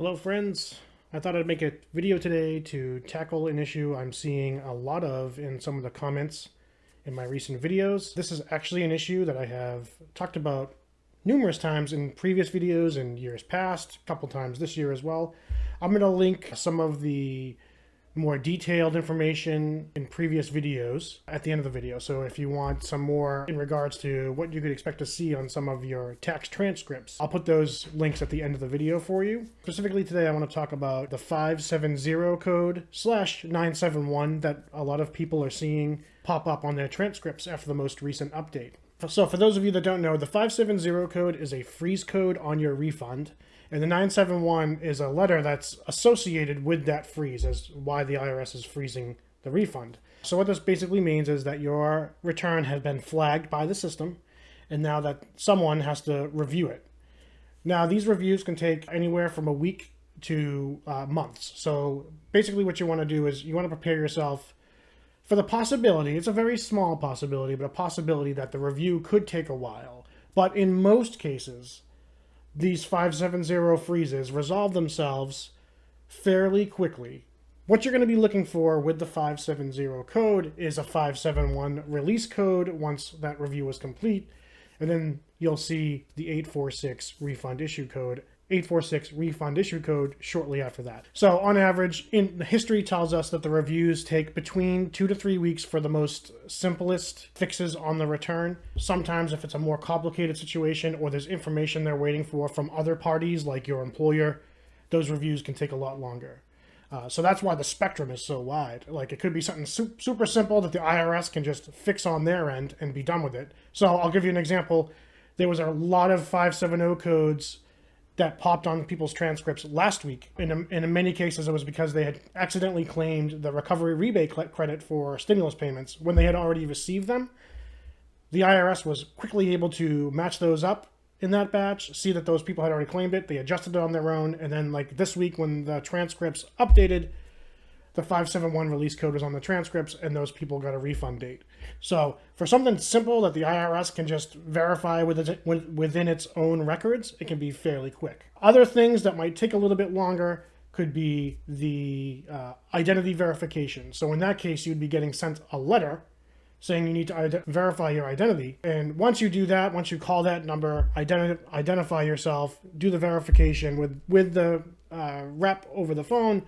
Hello friends, I thought I'd make a video today to tackle an issue I'm seeing a lot of in some of the comments in my recent videos. This is actually an issue that I have talked about numerous times in previous videos in years past, a couple times this year as well. I'm going to link some of the more detailed information in previous videos at the end of the video. So if you want some more in regards to what you could expect to see on some of your tax transcripts, I'll put those links at the end of the video for you. Specifically today, I want to talk about the 570 code /971 that a lot of people are seeing pop up on their transcripts after the most recent update. So for those of you that don't know, the 570 code is a freeze code on your refund. And the 971 is a letter that's associated with that freeze as why the IRS is freezing the refund. So what this basically means is that your return has been flagged by the system, and now that someone has to review it. Now, these reviews can take anywhere from a week to months. So basically what you want to do is you want to prepare yourself for the possibility, it's a very small possibility, but a possibility that the review could take a while. But in most cases, these 570 freezes resolve themselves fairly quickly. What you're going to be looking for with the 570 code is a 571 release code once that review is complete, and then you'll see the 846 refund issue code. 846 refund issue code shortly after that. So on average, the history tells us that the reviews take between 2 to 3 weeks for the most simplest fixes on the return. Sometimes if it's a more complicated situation or there's information they're waiting for from other parties like your employer, those reviews can take a lot longer. So that's why the spectrum is so wide. Like, it could be something super simple that the IRS can just fix on their end and be done with it. So I'll give you an example. There was a lot of 570 codes that popped on people's transcripts last week. In many cases, it was because they had accidentally claimed the recovery rebate credit for stimulus payments when they had already received them. The IRS was quickly able to match those up in that batch, see that those people had already claimed it, they adjusted it on their own, and then like this week when the transcripts updated, the 571 release code was on the transcripts and those people got a refund date. So for something simple that the IRS can just verify within its own records, it can be fairly quick. Other things that might take a little bit longer could be the identity verification. So in that case, you'd be getting sent a letter saying you need to verify your identity. And once you do that, once you call that number, identify yourself, do the verification with the rep over the phone,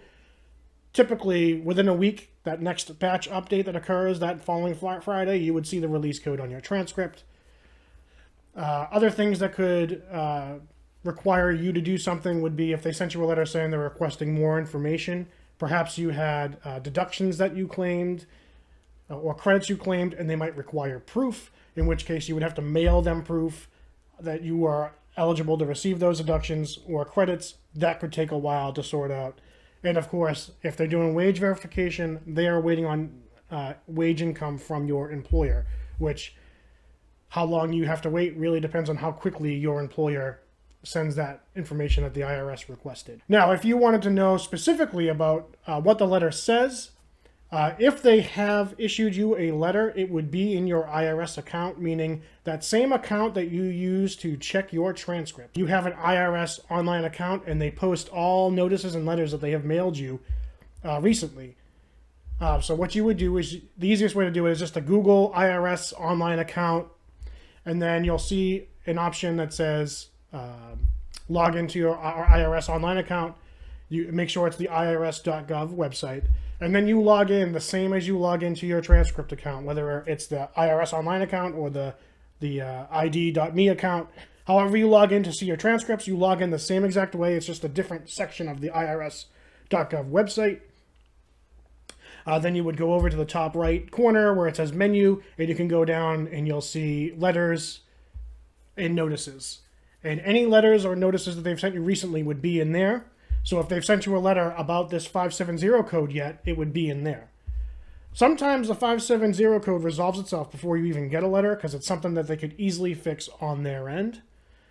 typically within a week, that next batch update that occurs that following Friday, you would see the release code on your transcript. Other things that could require you to do something would be if they sent you a letter saying they're requesting more information. Perhaps you had deductions that you claimed or credits you claimed, and they might require proof, in which case you would have to mail them proof that you are eligible to receive those deductions or credits. That could take a while to sort out. And of course, if they're doing wage verification, they are waiting on wage income from your employer, which how long you have to wait really depends on how quickly your employer sends that information that the IRS requested. Now, if you wanted to know specifically about what the letter says, if they have issued you a letter, it would be in your IRS account, meaning that same account that you use to check your transcript. You have an IRS online account, and they post all notices and letters that they have mailed you recently. So what you would do is, the easiest way to do it is just to Google IRS online account, and then you'll see an option that says log into your IRS online account. You make sure it's the irs.gov website. And then you log in the same as you log into your transcript account, whether it's the IRS online account or the id.me account. However you log in to see your transcripts, you log in the same exact way. It's just a different section of the irs.gov website. Then you would go over to the top right corner where it says menu, and you can go down and you'll see letters and notices. And any letters or notices that they've sent you recently would be in there. So if they've sent you a letter about this 570 code yet, it would be in there. Sometimes the 570 code resolves itself before you even get a letter because it's something that they could easily fix on their end.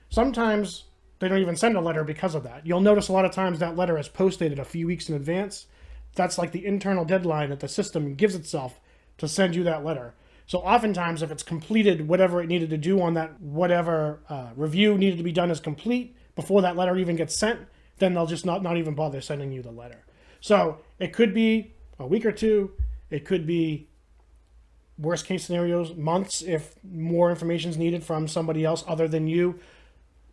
Sometimes they don't even send a letter because of that. You'll notice a lot of times that letter is posted a few weeks in advance. That's like the internal deadline that the system gives itself to send you that letter. So oftentimes if it's completed whatever it needed to do on that, whatever review needed to be done is complete before that letter even gets sent, then they'll just not even bother sending you the letter. So it could be a week or two. It could be, worst case scenarios, months if more information is needed from somebody else other than you.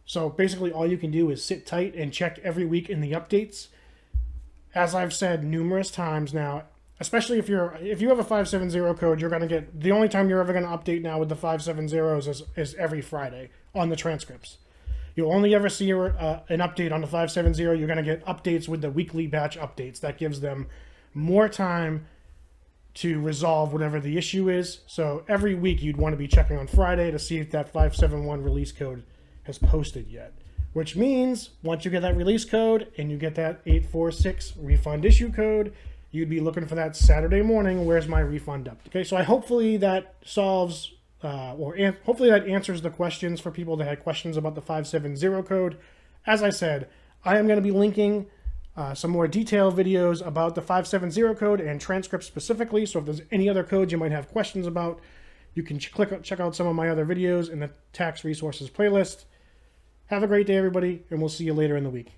So basically all you can do is sit tight and check every week in the updates. As I've said numerous times now, especially if you have a 570 code, you're going to get, the only time you're ever going to update now with the 570s is every Friday on the transcripts. You'll only ever see an update on the 570. You're going to get updates with the weekly batch updates. That gives them more time to resolve whatever the issue is. So every week you'd want to be checking on Friday to see if that 571 release code has posted yet. Which means once you get that release code and you get that 846 refund issue code, you'd be looking for that Saturday morning, where's my refund update? Okay, so hopefully that solves hopefully that answers the questions for people that had questions about the 570 code. As I said, I am going to be linking some more detailed videos about the 570 code and transcripts specifically. So if there's any other codes you might have questions about, you can check out some of my other videos in the tax resources playlist. Have a great day, everybody, and we'll see you later in the week.